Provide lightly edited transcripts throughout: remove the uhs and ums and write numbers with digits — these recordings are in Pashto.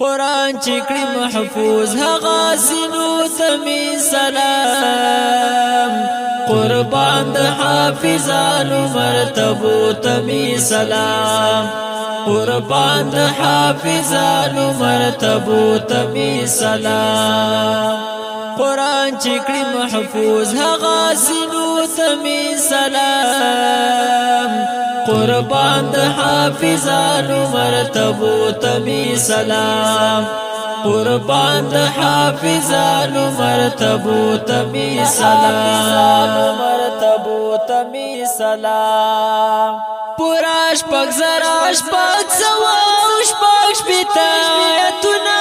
قرآن چکڑی محفوظ هغا سینو تمی سلام قربان د حافظانو مرتبو تمی سلام قربان د حافظانو مرتبو تمی سلام قرآن چکڑی محفوظ هغا سینو تمی سلام قربان د حافظانو مرتبو تمی سلام قربان د حافظانو مرتبو تمی سلام مرتبو تمی سلام پوراش پاک زراش پاک سواش پاک شپیتایتونا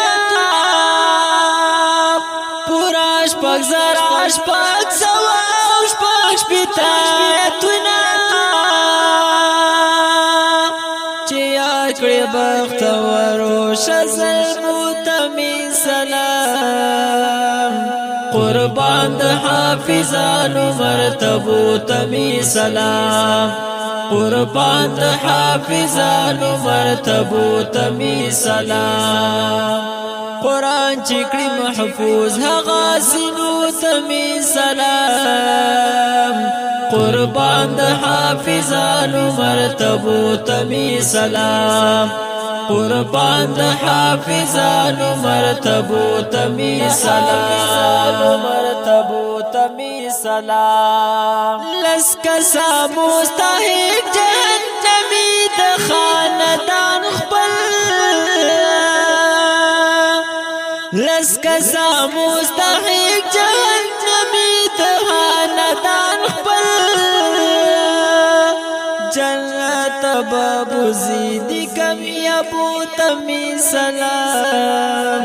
پوراش پاک زراش پاک سواش پاک شپیتایتونا کڑی بختورو شزلمو تمی سلام قربان د حافظانو مرتبو تمی سلام قربان د حافظانو مرتبو تمی سلام قرآن چکڑی محفوظ هغا سینو تمی سلام قربان د حافظانو مرتبو تمی سلام قربان د حافظانو مرتبو تمی سلام مرتبو تمی سلام لسکسا مستحق جهنمی د خاندان خپل لسکسا مستحق جهنمی د خاندان خپل جنت بابو زیدی کم یابو تمی سلام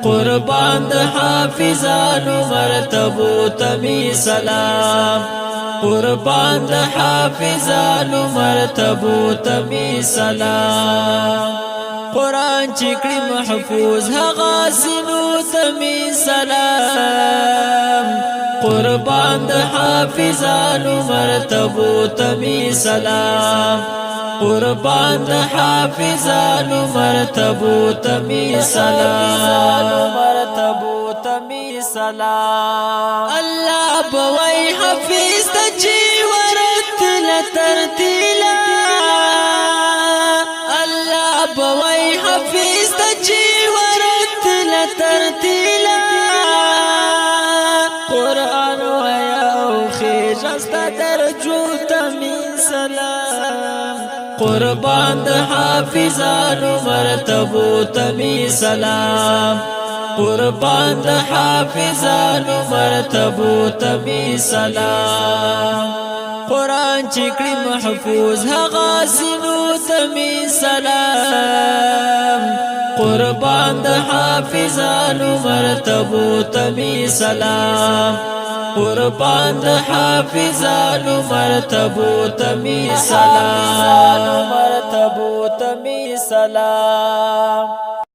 قربان د حافظانو مرتبو تمی سلام قربان د حافظانو مرتبو تمی سلام قرآن چکڑی محفوظ هغا سینو تمی سلام قربان د حافظانو مرتبو تمی سلام قربان د حافظانو مرتبو تمی سلام مرتبو تمی سلام الله بوي حفیظ تجی ورتل ترتیلا الله بوي حفیظ تجی ورتل ترتیلا قرآن ويا خير استا درجو تمی سلام قربان د حافظانو مرتبو تمی سلام قربان د حافظانو مرتبو تمی سلام قرآن چکڑی محفوظ هغا سینو تمی سلام قربان د حافظانو مرتبو تمی سلام قربان د حافظانو مرتبو تمی سلام مرتبو تمی سلام